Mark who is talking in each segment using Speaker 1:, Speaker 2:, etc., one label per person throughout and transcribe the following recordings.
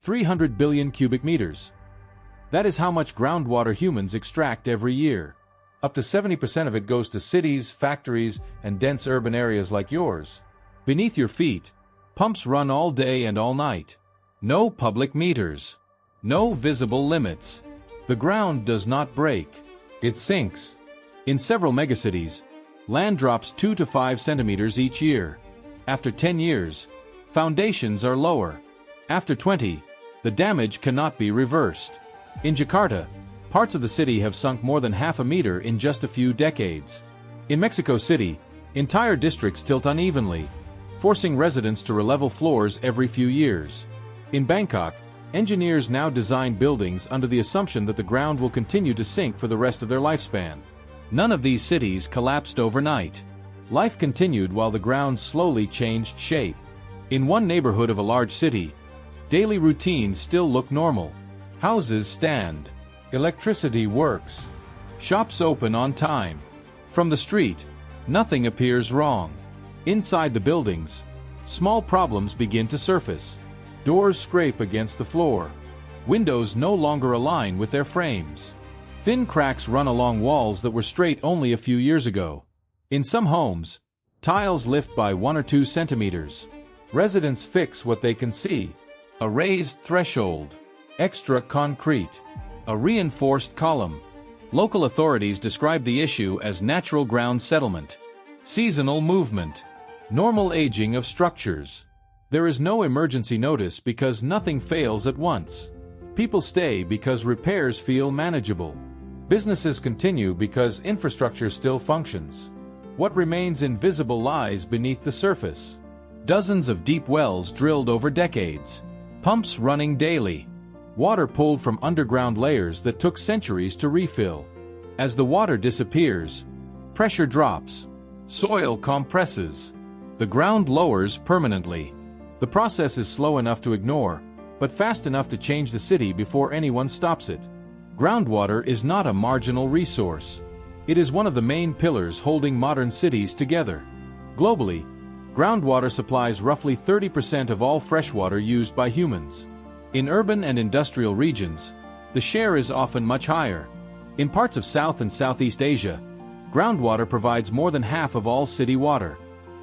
Speaker 1: 300 billion cubic meters. That is how much groundwater humans extract every year. Up to 70% of it goes to cities, factories, and dense urban areas like yours. Beneath your feet, pumps run all day and all night. No public meters. No visible limits. The ground does not break. It sinks. In several megacities, land drops 2 to 5 centimeters each year. After 10 years, foundations are lower. After 20, the damage cannot be reversed. In Jakarta, parts of the city have sunk more than half a meter in just a few decades. In Mexico City, entire districts tilt unevenly, forcing residents to relevel floors every few years. In Bangkok, engineers now design buildings under the assumption that the ground will continue to sink for the rest of their lifespan. None of these cities collapsed overnight. Life continued while the ground slowly changed shape. In one neighborhood of a large city, daily routines still look normal. Houses stand. Electricity works. Shops open on time. From the street, nothing appears wrong. Inside the buildings, small problems begin to surface. Doors scrape against the floor. Windows no longer align with their frames. Thin cracks run along walls that were straight only a few years ago. In some homes, tiles lift by 1 or 2 centimeters. Residents fix what they can see. A raised threshold. Extra concrete. A reinforced column. Local authorities describe the issue as natural ground settlement. Seasonal movement. Normal aging of structures. There is no emergency notice because nothing fails at once. People stay because repairs feel manageable. Businesses continue because infrastructure still functions. What remains invisible lies beneath the surface. Dozens of deep wells drilled over decades. Pumps running daily. Water pulled from underground layers that took centuries to refill. As the water disappears, pressure drops. Soil compresses. The ground lowers permanently. The process is slow enough to ignore, but fast enough to change the city before anyone stops it. Groundwater is not a marginal resource. It is one of the main pillars holding modern cities together. Globally, groundwater supplies roughly 30% of all freshwater used by humans. In urban and industrial regions, the share is often much higher. In parts of South and Southeast Asia, groundwater provides more than half of all city water.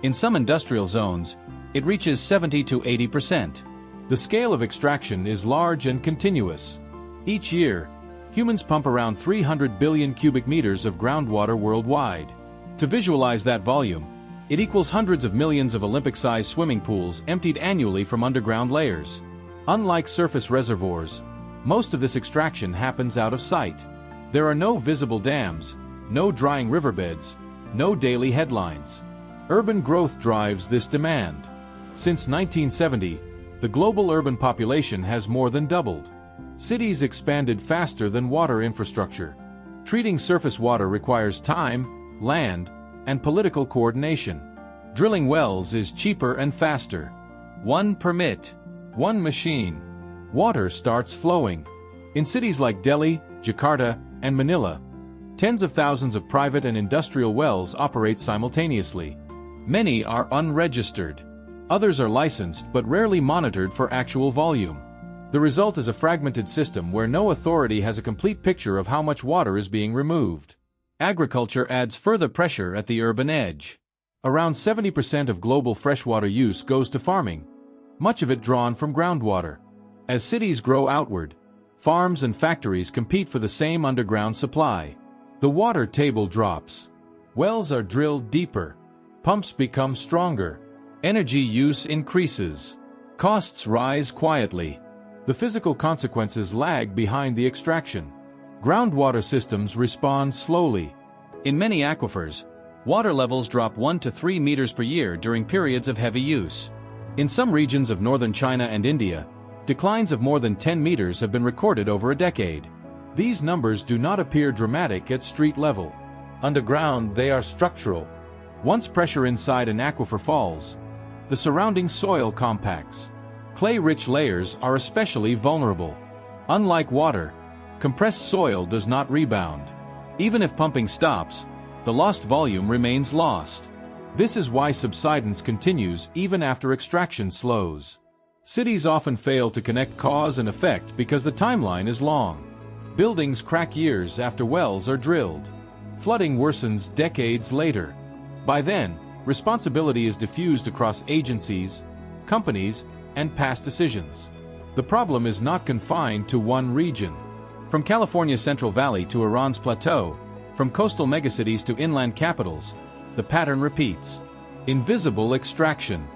Speaker 1: In some industrial zones, it reaches 70 to 80%. The scale of extraction is large and continuous. Each year, humans pump around 300 billion cubic meters of groundwater worldwide. To visualize that volume, it equals hundreds of millions of Olympic-sized swimming pools emptied annually from underground layers. Unlike surface reservoirs, most of this extraction happens out of sight. There are no visible dams, no drying riverbeds, no daily headlines. Urban growth drives this demand. Since 1970, the global urban population has more than doubled. Cities expanded faster than water infrastructure. Treating surface water requires time, land, and political coordination. Drilling wells is cheaper and faster. One permit, one machine. Water starts flowing. In cities like Delhi, Jakarta, and Manila, tens of thousands of private and industrial wells operate simultaneously. Many are unregistered. Others are licensed but rarely monitored for actual volume. The result is a fragmented system where no authority has a complete picture of how much water is being removed. Agriculture adds further pressure at the urban edge. Around 70% of global freshwater use goes to farming, much of it drawn from groundwater. As cities grow outward, farms and factories compete for the same underground supply. The water table drops. Wells are drilled deeper. Pumps become stronger. Energy use increases. Costs rise quietly. The physical consequences lag behind the extraction. Groundwater systems respond slowly. In many aquifers, water levels drop 1 to 3 meters per year during periods of heavy use. In some regions of northern China and India, declines of more than 10 meters have been recorded over a decade. These numbers do not appear dramatic at street level. Underground, they are structural. Once pressure inside an aquifer falls, the surrounding soil compacts. Clay-rich layers are especially vulnerable. Unlike water, compressed soil does not rebound. Even if pumping stops, the lost volume remains lost. This is why subsidence continues even after extraction slows. Cities often fail to connect cause and effect because the timeline is long. Buildings crack years after wells are drilled. Flooding worsens decades later. By then, responsibility is diffused across agencies, companies, and past decisions. The problem is not confined to one region. From California's Central Valley to Iran's plateau, from coastal megacities to inland capitals, the pattern repeats. Invisible extraction,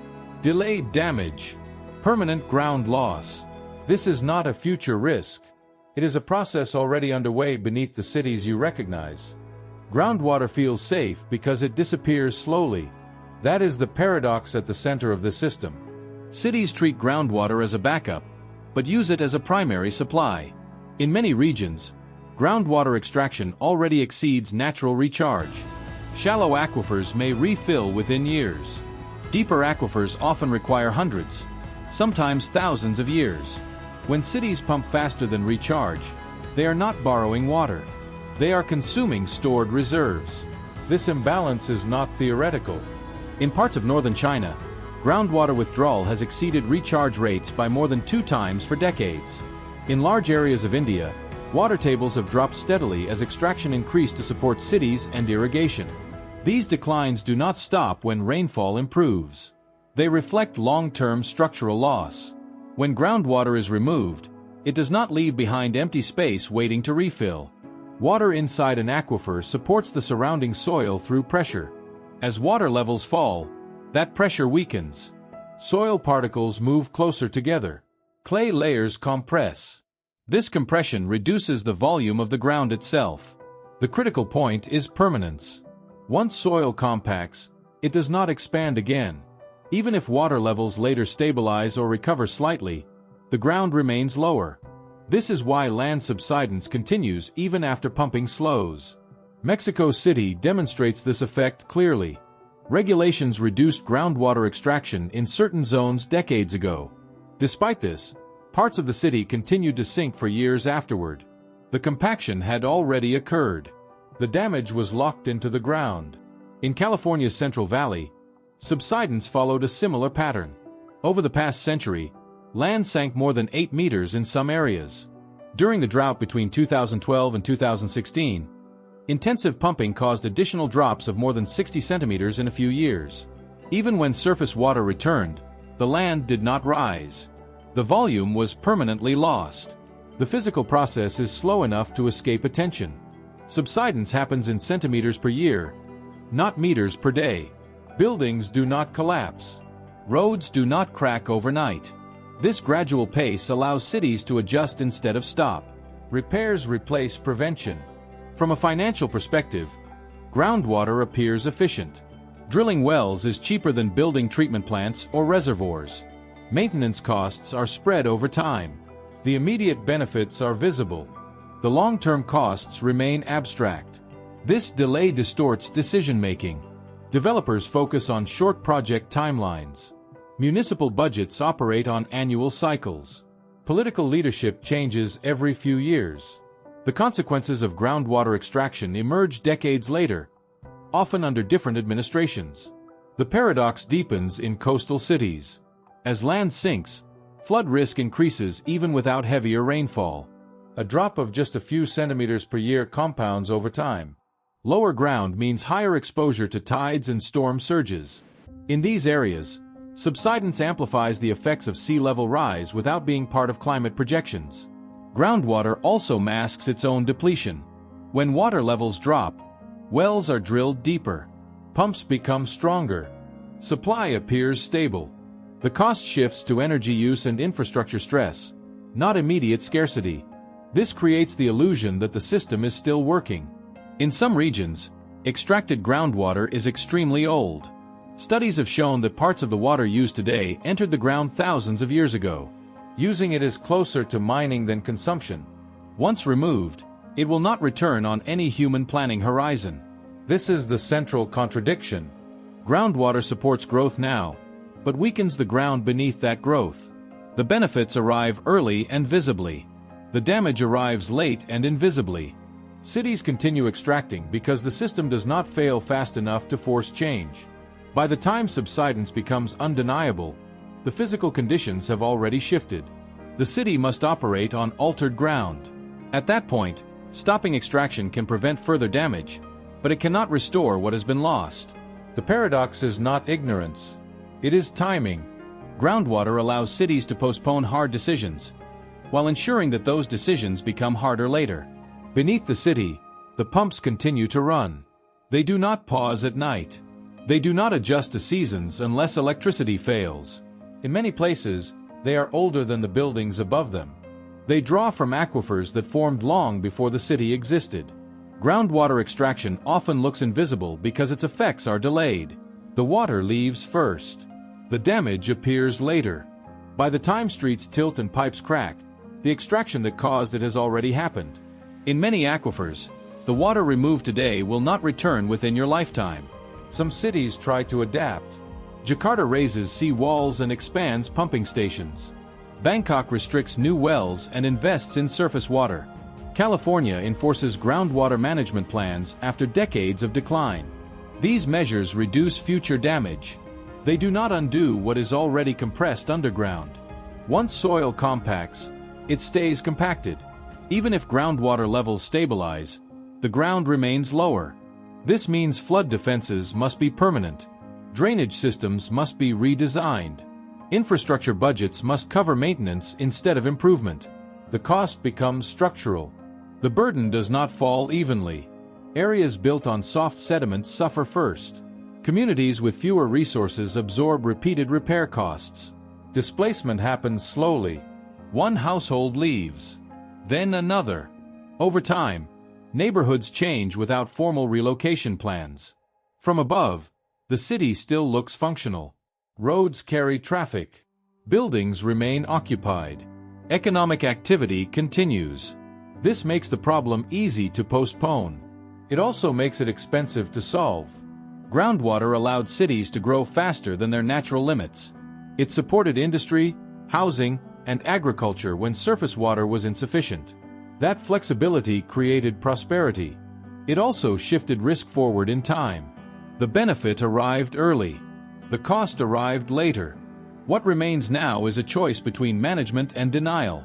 Speaker 1: delayed damage, permanent ground loss. This is not a future risk. It is a process already underway beneath the cities you recognize. Groundwater feels safe because it disappears slowly. That is the paradox at the center of the system. Cities treat groundwater as a backup, but use it as a primary supply. In many regions, groundwater extraction already exceeds natural recharge. Shallow aquifers may refill within years. Deeper aquifers often require hundreds, sometimes thousands of years. When cities pump faster than recharge, they are not borrowing water. They are consuming stored reserves. This imbalance is not theoretical. In parts of northern China, groundwater withdrawal has exceeded recharge rates by more than 2 times for decades. In large areas of India, water tables have dropped steadily as extraction increased to support cities and irrigation. These declines do not stop when rainfall improves. They reflect long-term structural loss. When groundwater is removed, it does not leave behind empty space waiting to refill. Water inside an aquifer supports the surrounding soil through pressure. As water levels fall, that pressure weakens. Soil particles move closer together. Clay layers compress. This compression reduces the volume of the ground itself. The critical point is permanence. Once soil compacts, it does not expand again. Even if water levels later stabilize or recover slightly, the ground remains lower. This is why land subsidence continues even after pumping slows. Mexico City demonstrates this effect clearly. Regulations reduced groundwater extraction in certain zones decades ago. Despite this, parts of the city continued to sink for years afterward. The compaction had already occurred. The damage was locked into the ground. In California's Central Valley, subsidence followed a similar pattern. Over the past century, land sank more than 8 meters in some areas. During the drought between 2012 and 2016, intensive pumping caused additional drops of more than 60 centimeters in a few years. Even when surface water returned, the land did not rise. The volume was permanently lost. The physical process is slow enough to escape attention. Subsidence happens in centimeters per year, not meters per day. Buildings do not collapse. Roads do not crack overnight. This gradual pace allows cities to adjust instead of stop. Repairs replace prevention. From a financial perspective, groundwater appears efficient. Drilling wells is cheaper than building treatment plants or reservoirs. Maintenance costs are spread over time. The immediate benefits are visible. The long-term costs remain abstract. This delay distorts decision-making. Developers focus on short project timelines. Municipal budgets operate on annual cycles. Political leadership changes every few years. The consequences of groundwater extraction emerge decades later, often under different administrations. The paradox deepens in coastal cities. As land sinks, flood risk increases even without heavier rainfall. A drop of just a few centimeters per year compounds over time. Lower ground means higher exposure to tides and storm surges. In these areas, subsidence amplifies the effects of sea level rise without being part of climate projections. Groundwater also masks its own depletion. When water levels drop, wells are drilled deeper. Pumps become stronger. Supply appears stable. The cost shifts to energy use and infrastructure stress, not immediate scarcity. This creates the illusion that the system is still working. In some regions, extracted groundwater is extremely old. Studies have shown that parts of the water used today entered the ground thousands of years ago. Using it is closer to mining than consumption. Once removed, it will not return on any human planning horizon. This is the central contradiction. Groundwater supports growth now, but weakens the ground beneath that growth. The benefits arrive early and visibly. The damage arrives late and invisibly. Cities continue extracting because the system does not fail fast enough to force change. By the time subsidence becomes undeniable, The physical conditions have already shifted. The city must operate on altered ground. At that point, stopping extraction can prevent further damage, but it cannot restore what has been lost. The paradox is not ignorance. It is timing. Groundwater allows cities to postpone hard decisions, while ensuring that those decisions become harder later. Beneath the city, the pumps continue to run. They do not pause at night. They do not adjust to seasons unless electricity fails. In many places, they are older than the buildings above them. They draw from aquifers that formed long before the city existed. Groundwater extraction often looks invisible because its effects are delayed. The water leaves first. The damage appears later. By the time streets tilt and pipes crack, the extraction that caused it has already happened. In many aquifers, the water removed today will not return within your lifetime. Some cities try to adapt. Jakarta raises sea walls and expands pumping stations. Bangkok restricts new wells and invests in surface water. California enforces groundwater management plans after decades of decline. These measures reduce future damage. They do not undo what is already compressed underground. Once soil compacts, it stays compacted. Even if groundwater levels stabilize, the ground remains lower. This means flood defenses must be permanent. Drainage systems must be redesigned. Infrastructure budgets must cover maintenance instead of improvement. The cost becomes structural. The burden does not fall evenly. Areas built on soft sediment suffer first. Communities with fewer resources absorb repeated repair costs. Displacement happens slowly. One household leaves, then another. Over time, neighborhoods change without formal relocation plans. From above, the city still looks functional. Roads carry traffic. Buildings remain occupied. Economic activity continues. This makes the problem easy to postpone. It also makes it expensive to solve. Groundwater allowed cities to grow faster than their natural limits. It supported industry, housing, and agriculture when surface water was insufficient. That flexibility created prosperity. It also shifted risk forward in time. The benefit arrived early. The cost arrived later. What remains now is a choice between management and denial.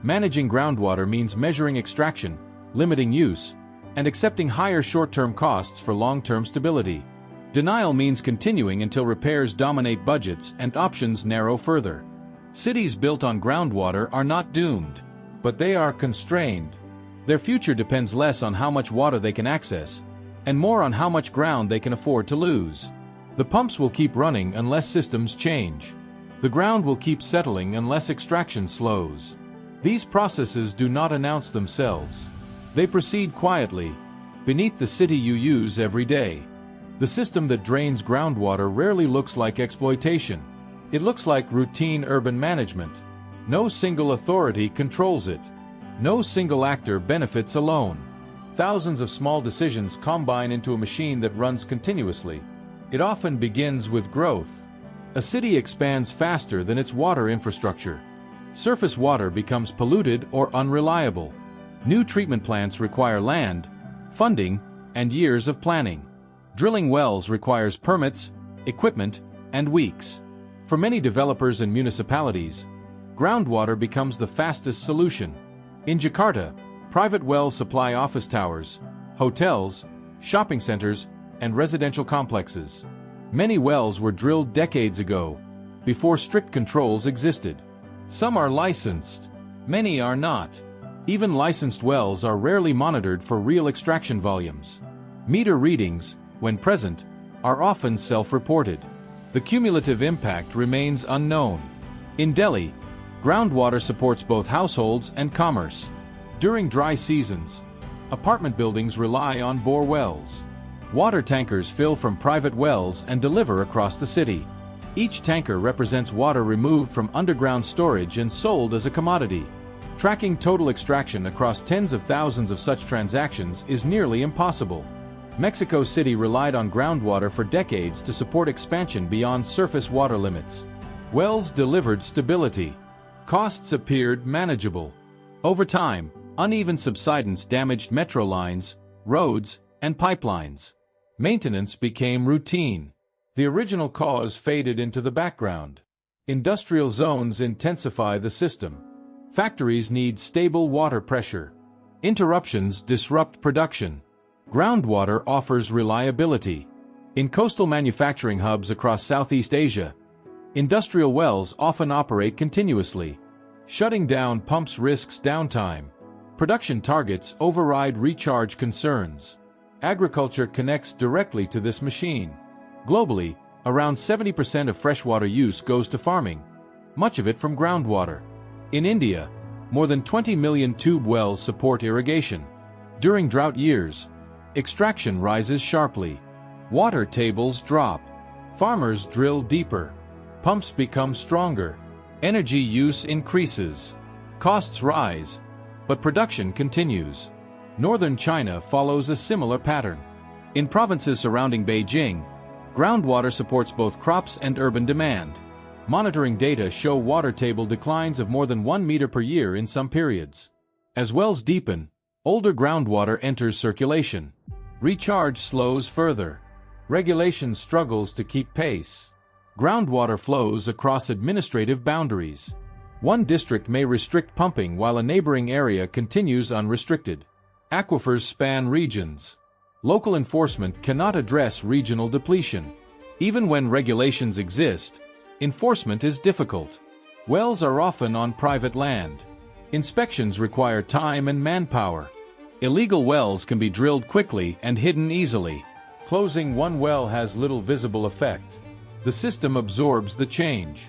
Speaker 1: Managing groundwater means measuring extraction, limiting use, and accepting higher short-term costs for long-term stability. Denial means continuing until repairs dominate budgets and options narrow further. Cities built on groundwater are not doomed, but they are constrained. Their future depends less on how much water they can access, and more on how much ground they can afford to lose. The pumps will keep running unless systems change. The ground will keep settling unless extraction slows. These processes do not announce themselves. They proceed quietly, beneath the city you use every day. The system that drains groundwater rarely looks like exploitation. It looks like routine urban management. No single authority controls it. No single actor benefits alone. Thousands of small decisions combine into a machine that runs continuously. It often begins with growth. A city expands faster than its water infrastructure. Surface water becomes polluted or unreliable. New treatment plants require land, funding, and years of planning. Drilling wells requires permits, equipment, and weeks. For many developers and municipalities, groundwater becomes the fastest solution. In Jakarta, private wells supply office towers, hotels, shopping centers, and residential complexes. Many wells were drilled decades ago, before strict controls existed. Some are licensed, many are not. Even licensed wells are rarely monitored for real extraction volumes. Meter readings, when present, are often self-reported. The cumulative impact remains unknown. In Delhi, groundwater supports both households and commerce. During dry seasons, apartment buildings rely on bore wells. Water tankers fill from private wells and deliver across the city. Each tanker represents water removed from underground storage and sold as a commodity. Tracking total extraction across tens of thousands of such transactions is nearly impossible. Mexico City relied on groundwater for decades to support expansion beyond surface water limits. Wells delivered stability. Costs appeared manageable. Over time, uneven subsidence damaged metro lines, roads, and pipelines. Maintenance became routine. The original cause faded into the background. Industrial zones intensify the system. Factories need stable water pressure. Interruptions disrupt production. Groundwater offers reliability. In coastal manufacturing hubs across Southeast Asia, industrial wells often operate continuously. Shutting down pumps risks downtime. Production targets override recharge concerns. Agriculture connects directly to this machine. Globally, around 70% of freshwater use goes to farming, much of it from groundwater. In India, more than 20 million tube wells support irrigation. During drought years, extraction rises sharply. Water tables drop. Farmers drill deeper. Pumps become stronger. Energy use increases. Costs rise, but production continues. Northern China follows a similar pattern. In provinces surrounding Beijing, groundwater supports both crops and urban demand. Monitoring data show water table declines of more than 1 meter per year in some periods. As wells deepen, older groundwater enters circulation. Recharge slows further. Regulation struggles to keep pace. Groundwater flows across administrative boundaries. One district may restrict pumping while a neighboring area continues unrestricted. Aquifers span regions. Local enforcement cannot address regional depletion. Even when regulations exist, enforcement is difficult. Wells are often on private land. Inspections require time and manpower. Illegal wells can be drilled quickly and hidden easily. Closing one well has little visible effect. The system absorbs the change.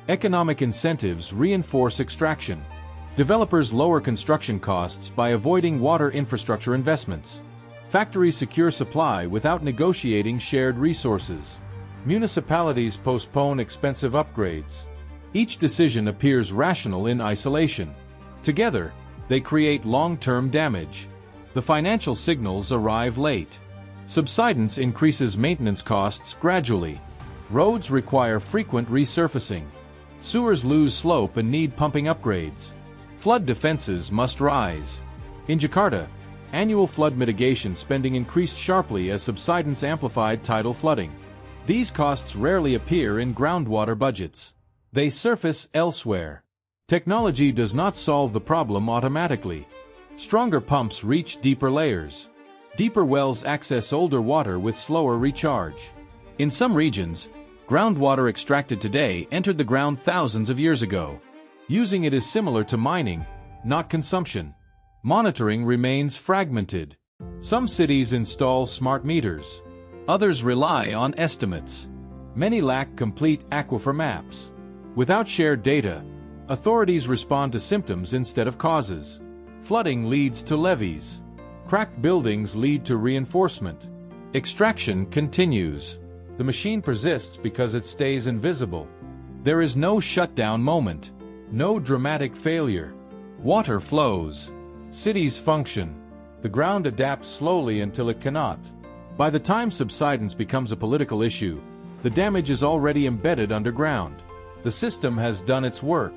Speaker 1: Economic incentives reinforce extraction. Developers lower construction costs by avoiding water infrastructure investments. Factories secure supply without negotiating shared resources. Municipalities postpone expensive upgrades. Each decision appears rational in isolation. Together, they create long-term damage. The financial signals arrive late. Subsidence increases maintenance costs gradually. Roads require frequent resurfacing. Sewers lose slope and need pumping upgrades. Flood defenses must rise. In Jakarta, annual flood mitigation spending increased sharply as subsidence amplified tidal flooding. These costs rarely appear in groundwater budgets. They surface elsewhere. Technology does not solve the problem automatically. Stronger pumps reach deeper layers. Deeper wells access older water with slower recharge. In some regions, groundwater extracted today entered the ground thousands of years ago. Using it is similar to mining, not consumption. Monitoring remains fragmented. Some cities install smart meters. Others rely on estimates. Many lack complete aquifer maps. Without shared data, authorities respond to symptoms instead of causes. Flooding leads to levees. Cracked buildings lead to reinforcement. Extraction continues. The machine persists because it stays invisible. There is no shutdown moment. No dramatic failure. Water flows. Cities function. The ground adapts slowly until it cannot. By the time subsidence becomes a political issue, the damage is already embedded underground. The system has done its work.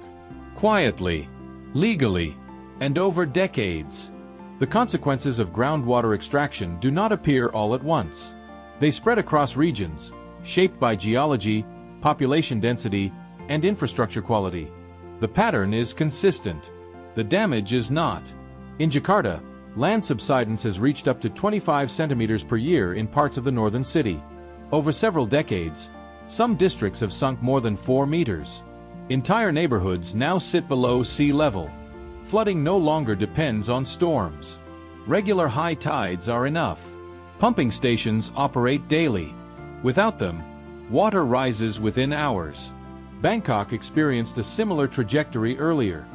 Speaker 1: Quietly, legally, and over decades. The consequences of groundwater extraction do not appear all at once. They spread across regions, shaped by geology, population density, and infrastructure quality. The pattern is consistent. The damage is not. In Jakarta, land subsidence has reached up to 25 centimeters per year in parts of the northern city. Over several decades, some districts have sunk more than 4 meters. Entire neighborhoods now sit below sea level. Flooding no longer depends on storms. Regular high tides are enough. Pumping stations operate daily. Without them, water rises within hours. Bangkok experienced a similar trajectory earlier.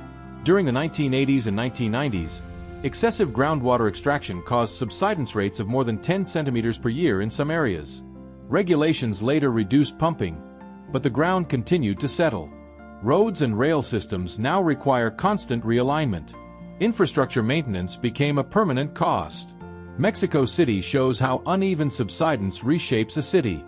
Speaker 1: During the 1980s and 1990s, excessive groundwater extraction caused subsidence rates of more than 10 centimeters per year in some areas. Regulations later reduced pumping, but the ground continued to settle. Roads and rail systems now require constant realignment. Infrastructure maintenance became a permanent cost. Mexico City shows how uneven subsidence reshapes a city.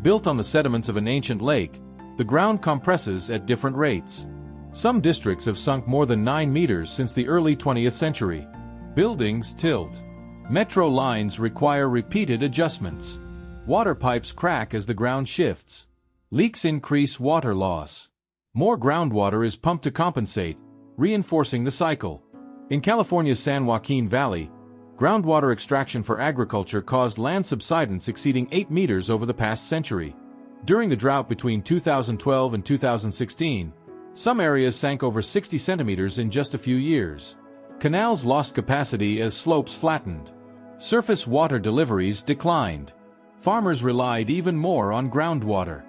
Speaker 1: Built on the sediments of an ancient lake, the ground compresses at different rates. Some districts have sunk more than 9 meters since the early 20th century. Buildings tilt. Metro lines require repeated adjustments. Water pipes crack as the ground shifts. Leaks increase water loss. More groundwater is pumped to compensate, reinforcing the cycle. In California's San Joaquin Valley, groundwater extraction for agriculture caused land subsidence exceeding 8 meters over the past century. During the drought between 2012 and 2016, some areas sank over 60 centimeters in just a few years. Canals lost capacity as slopes flattened. Surface water deliveries declined. Farmers relied even more on groundwater.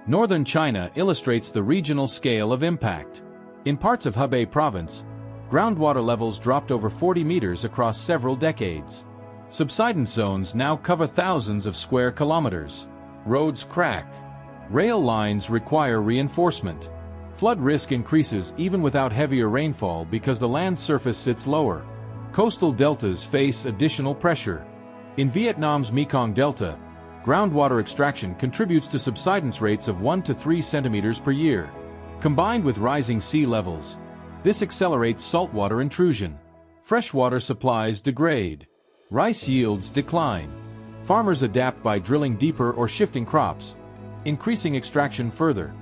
Speaker 1: Northern China illustrates the regional scale of impact. In parts of Hebei province, groundwater levels dropped over 40 meters across several decades. Subsidence zones now cover thousands of square kilometers. Roads crack. Rail lines require reinforcement. Flood risk increases even without heavier rainfall because the land surface sits lower. Coastal deltas face additional pressure. In Vietnam's Mekong Delta, groundwater extraction contributes to subsidence rates of 1 to 3 centimeters per year. Combined with rising sea levels, this accelerates saltwater intrusion. Freshwater supplies degrade. Rice yields decline. Farmers adapt by drilling deeper or shifting crops, increasing extraction further.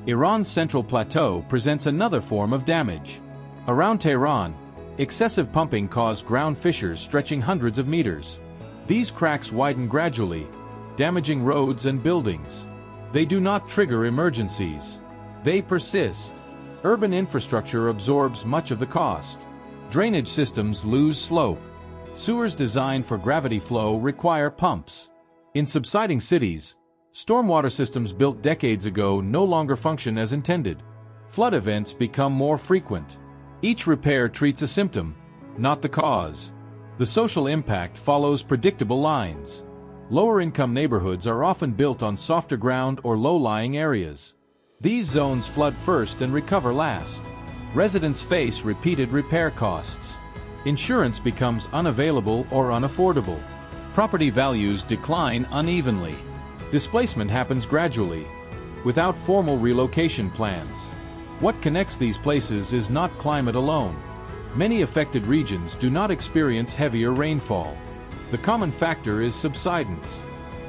Speaker 1: Iran's Central Plateau presents another form of damage. Around Tehran, excessive pumping caused ground fissures stretching hundreds of meters. These cracks widen gradually, damaging roads and buildings. They do not trigger emergencies. They persist. Urban infrastructure absorbs much of the cost. Drainage systems lose slope. Sewers designed for gravity flow require pumps. In subsiding cities, stormwater systems built decades ago no longer function as intended. Flood events become more frequent. Each repair treats a symptom, not the cause. The social impact follows predictable lines. Lower-income neighborhoods are often built on softer ground or low-lying areas. These zones flood first and recover last. Residents face repeated repair costs. Insurance becomes unavailable or unaffordable. Property values decline unevenly. Displacement happens gradually, without formal relocation plans. What connects these places is not climate alone. Many affected regions do not experience heavier rainfall. The common factor is subsidence.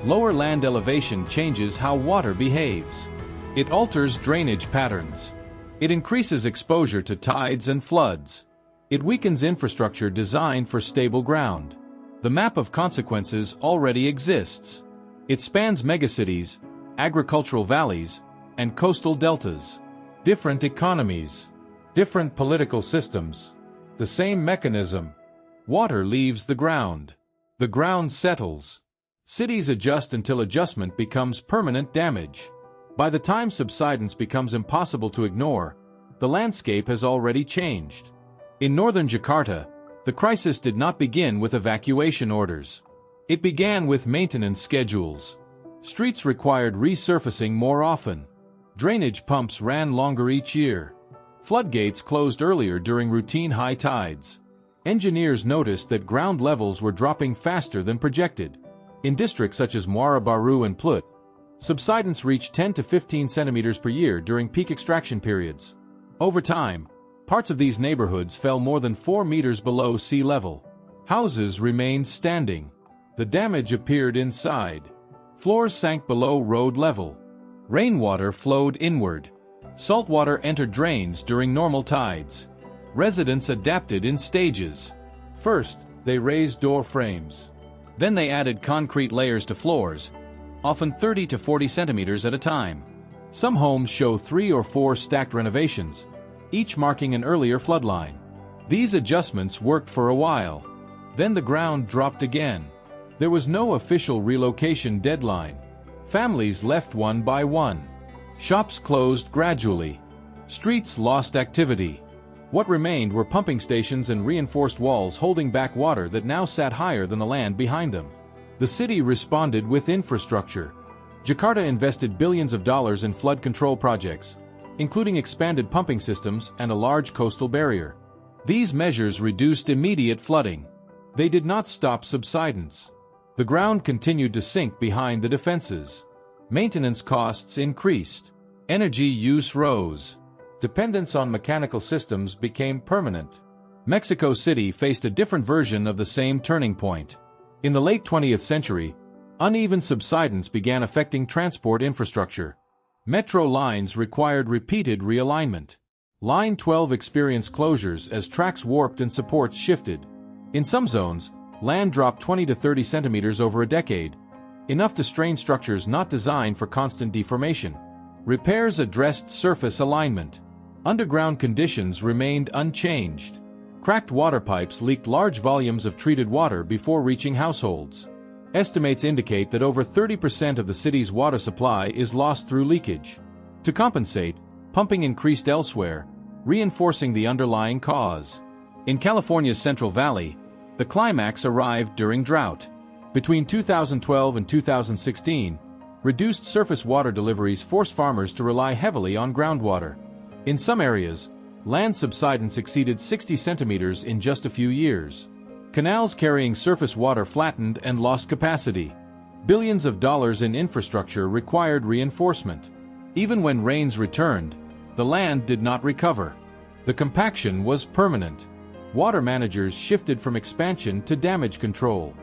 Speaker 1: Lower land elevation changes how water behaves. It alters drainage patterns. It increases exposure to tides and floods. It weakens infrastructure designed for stable ground. The map of consequences already exists. It spans megacities, agricultural valleys, and coastal deltas. Different economies, different political systems. The same mechanism. Water leaves the ground. The ground settles. Cities adjust until adjustment becomes permanent damage. By the time subsidence becomes impossible to ignore, the landscape has already changed. In northern Jakarta, the crisis did not begin with evacuation orders. It began with maintenance schedules. Streets required resurfacing more often. Drainage pumps ran longer each year. Floodgates closed earlier during routine high tides. Engineers noticed that ground levels were dropping faster than projected. In districts such as Muara Baru and Plut, subsidence reached 10 to 15 centimeters per year during peak extraction periods. Over time, parts of these neighborhoods fell more than 4 meters below sea level. Houses remained standing. The damage appeared inside. Floors sank below road level. Rainwater flowed inward. Saltwater entered drains during normal tides. Residents adapted in stages. First, they raised door frames. Then they added concrete layers to floors, often 30 to 40 centimeters at a time. Some homes show 3 or 4 stacked renovations, each marking an earlier floodline. These adjustments worked for a while. Then the ground dropped again. There was no official relocation deadline. Families left one by one. Shops closed gradually. Streets lost activity. What remained were pumping stations and reinforced walls holding back water that now sat higher than the land behind them. The city responded with infrastructure. Jakarta invested billions of dollars in flood control projects, including expanded pumping systems and a large coastal barrier. These measures reduced immediate flooding. They did not stop subsidence. The ground continued to sink behind the defenses. Maintenance costs increased. Energy use rose. Dependence on mechanical systems became permanent. Mexico City faced a different version of the same turning point. In the late 20th century, uneven subsidence began affecting transport infrastructure. Metro lines required repeated realignment. Line 12 experienced closures as tracks warped and supports shifted. In some zones, land dropped 20 to 30 centimeters over a decade, enough to strain structures not designed for constant deformation. Repairs addressed surface alignment. Underground conditions remained unchanged. Cracked water pipes leaked large volumes of treated water before reaching households. Estimates indicate that over 30% of the city's water supply is lost through leakage. To compensate, pumping increased elsewhere, reinforcing the underlying cause. In California's Central Valley, the climax arrived during drought. Between 2012 and 2016, reduced surface water deliveries forced farmers to rely heavily on groundwater. In some areas, land subsidence exceeded 60 centimeters in just a few years. Canals carrying surface water flattened and lost capacity. Billions of dollars in infrastructure required reinforcement. Even when rains returned, the land did not recover. The compaction was permanent. Water managers shifted from expansion to damage control.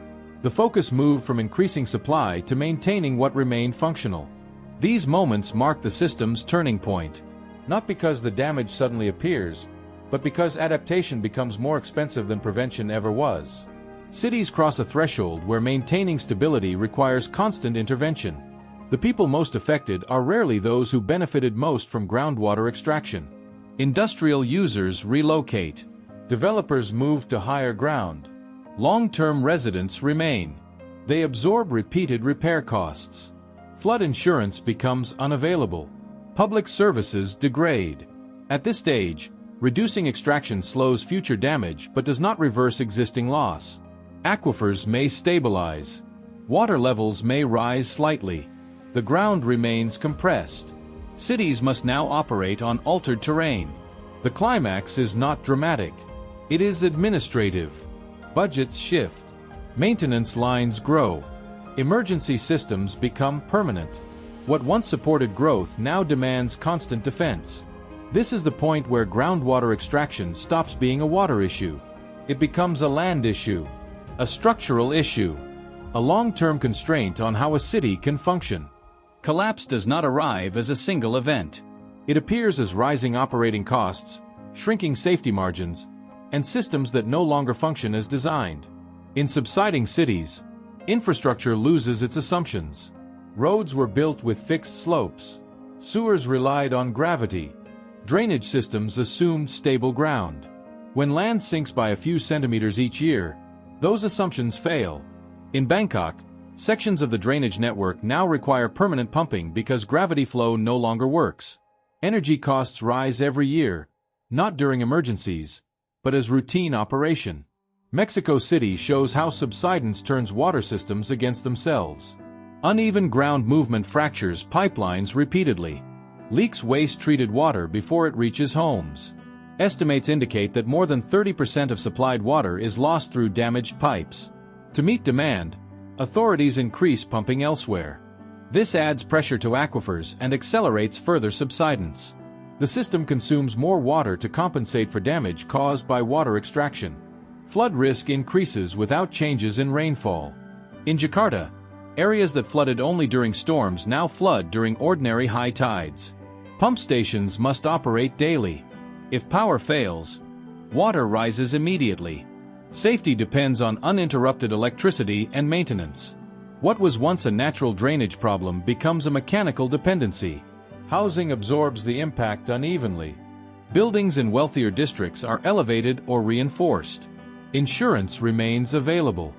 Speaker 1: The focus moved from increasing supply to maintaining what remained functional. These moments mark the system's turning point. Not because the damage suddenly appears, but because adaptation becomes more expensive than prevention ever was. Cities cross a threshold where maintaining stability requires constant intervention. The people most affected are rarely those who benefited most from groundwater extraction. Industrial users relocate. Developers move to higher ground. Long-term residents remain. They absorb repeated repair costs. Flood insurance becomes unavailable. Public services degrade. At this stage, reducing extraction slows future damage but does not reverse existing loss. Aquifers may stabilize. Water levels may rise slightly. The ground remains compressed. Cities must now operate on altered terrain. The climax is not dramatic. It is administrative. Budgets shift. Maintenance lines grow. Emergency systems become permanent. What once supported growth now demands constant defense. This is the point where groundwater extraction stops being a water issue. It becomes a land issue, a structural issue, a long-term constraint on how a city can function. Collapse does not arrive as a single event. It appears as rising operating costs, shrinking safety margins, and systems that no longer function as designed. In subsiding cities, infrastructure loses its assumptions. Roads were built with fixed slopes. Sewers relied on gravity. Drainage systems assumed stable ground. When land sinks by a few centimeters each year, those assumptions fail. In Bangkok, sections of the drainage network now require permanent pumping because gravity flow no longer works. Energy costs rise every year, not during emergencies, but as routine operation. Mexico City shows how subsidence turns water systems against themselves. Uneven ground movement fractures pipelines repeatedly. Leaks waste treated water before it reaches homes. Estimates indicate that more than 30% of supplied water is lost through damaged pipes. To meet demand, authorities increase pumping elsewhere. This adds pressure to aquifers and accelerates further subsidence. The system consumes more water to compensate for damage caused by water extraction. Flood risk increases without changes in rainfall. In Jakarta, areas that flooded only during storms now flood during ordinary high tides. Pump stations must operate daily. If power fails, water rises immediately. Safety depends on uninterrupted electricity and maintenance. What was once a natural drainage problem becomes a mechanical dependency. Housing absorbs the impact unevenly. Buildings in wealthier districts are elevated or reinforced. Insurance remains available.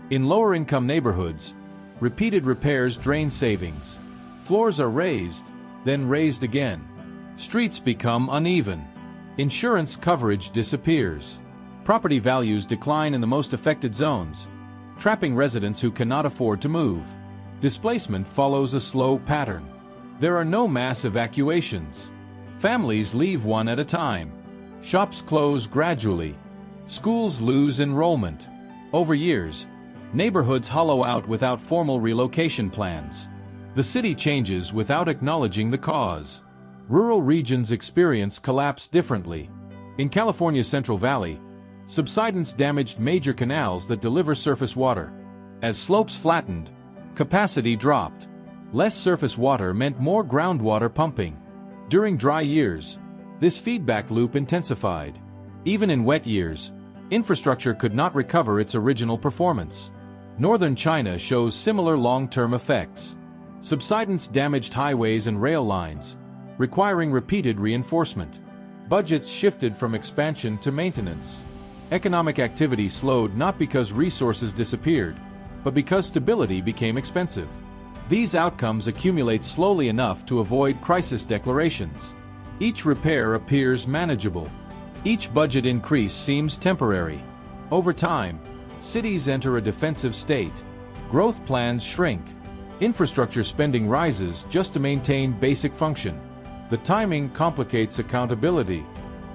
Speaker 1: In lower-income neighborhoods, repeated repairs drain savings. Floors are raised, then raised again. Streets become uneven. Insurance coverage disappears. Property values decline in the most affected zones, trapping residents who cannot afford to move. Displacement follows a slow pattern. There are no mass evacuations. Families leave one at a time. Shops close gradually. Schools lose enrollment. Over years, neighborhoods hollow out without formal relocation plans. The city changes without acknowledging the cause. Rural regions experience collapse differently. In California's Central Valley, subsidence damaged major canals that deliver surface water. As slopes flattened, capacity dropped. Less surface water meant more groundwater pumping. During dry years, this feedback loop intensified. Even in wet years, infrastructure could not recover its original performance. Northern China shows similar long-term effects. Subsidence damaged highways and rail lines, requiring repeated reinforcement. Budgets shifted from expansion to maintenance. Economic activity slowed not because resources disappeared, but because stability became expensive. These outcomes accumulate slowly enough to avoid crisis declarations. Each repair appears manageable. Each budget increase seems temporary. Over time, cities enter a defensive state. Growth plans shrink. Infrastructure spending rises just to maintain basic function. The timing complicates accountability.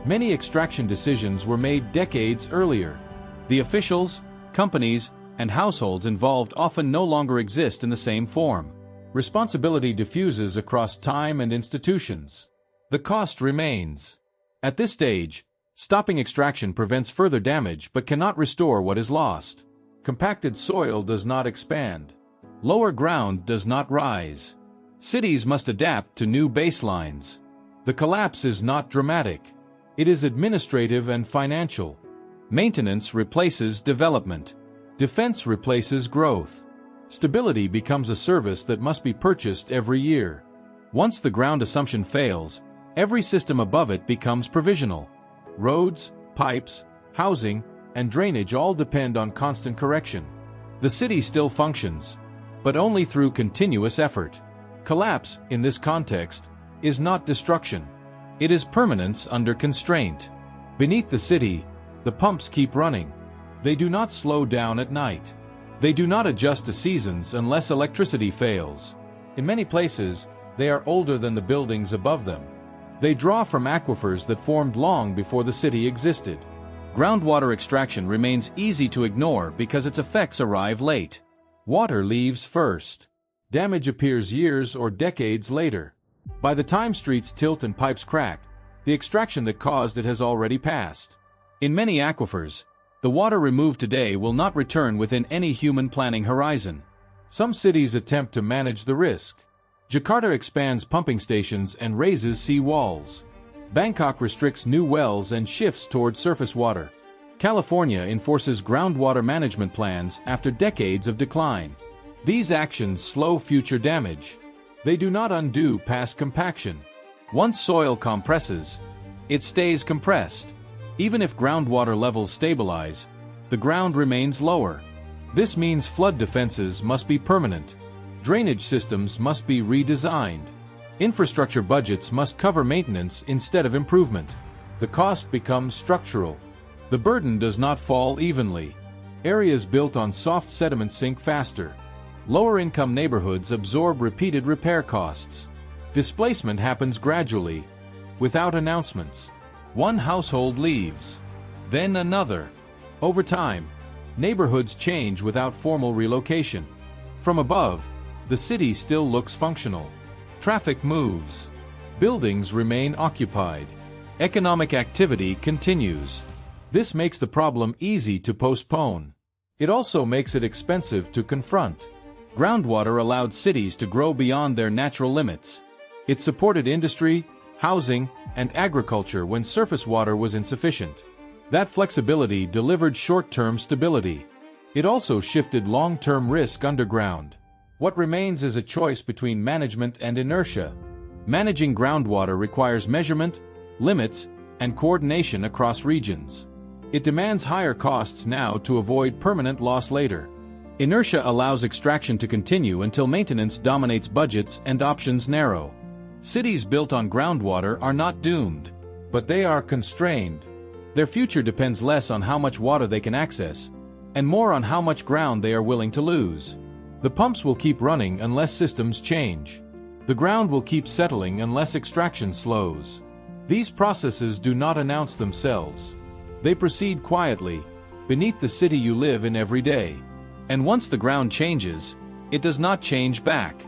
Speaker 1: Many extraction decisions were made decades earlier. The officials, companies, and households involved often no longer exist in the same form. Responsibility diffuses across time and institutions. The cost remains. At this stage, stopping extraction prevents further damage but cannot restore what is lost. Compacted soil does not expand. Lower ground does not rise. Cities must adapt to new baselines. The collapse is not dramatic. It is administrative and financial. Maintenance replaces development. Defense replaces growth. Stability becomes a service that must be purchased every year. Once the ground assumption fails, every system above it becomes provisional. Roads, pipes, housing, and drainage all depend on constant correction. The city still functions, but only through continuous effort. Collapse, in this context, is not destruction. It is permanence under constraint. Beneath the city, the pumps keep running. They do not slow down at night. They do not adjust to seasons unless electricity fails. In many places, they are older than the buildings above them. They draw from aquifers that formed long before the city existed. Groundwater extraction remains easy to ignore because its effects arrive late. Water leaves first. Damage appears years or decades later. By the time streets tilt and pipes crack, the extraction that caused it has already passed. In many aquifers, the water removed today will not return within any human planning horizon. Some cities attempt to manage the risk. Jakarta expands pumping stations and raises sea walls. Bangkok restricts new wells and shifts toward surface water. California enforces groundwater management plans after decades of decline. These actions slow future damage. They do not undo past compaction. Once soil compresses, it stays compressed. Even if groundwater levels stabilize, the ground remains lower. This means flood defenses must be permanent. Drainage systems must be redesigned. Infrastructure budgets must cover maintenance instead of improvement. The cost becomes structural. The burden does not fall evenly. Areas built on soft sediment sink faster. Lower-income neighborhoods absorb repeated repair costs. Displacement happens gradually, without announcements. One household leaves, then another. Over time, neighborhoods change without formal relocation. From above, the city still looks functional. Traffic moves. Buildings remain occupied. Economic activity continues. This makes the problem easy to postpone. It also makes it expensive to confront. Groundwater allowed cities to grow beyond their natural limits. It supported industry, housing, and agriculture when surface water was insufficient. That flexibility delivered short-term stability. It also shifted long-term risk underground. What remains is a choice between management and inertia. Managing groundwater requires measurement, limits, and coordination across regions. It demands higher costs now to avoid permanent loss later. Inertia allows extraction to continue until maintenance dominates budgets and options narrow. Cities built on groundwater are not doomed, but they are constrained. Their future depends less on how much water they can access, and more on how much ground they are willing to lose. The pumps will keep running unless systems change. The ground will keep settling unless extraction slows. These processes do not announce themselves. They proceed quietly, beneath the city you live in every day. And once the ground changes, it does not change back.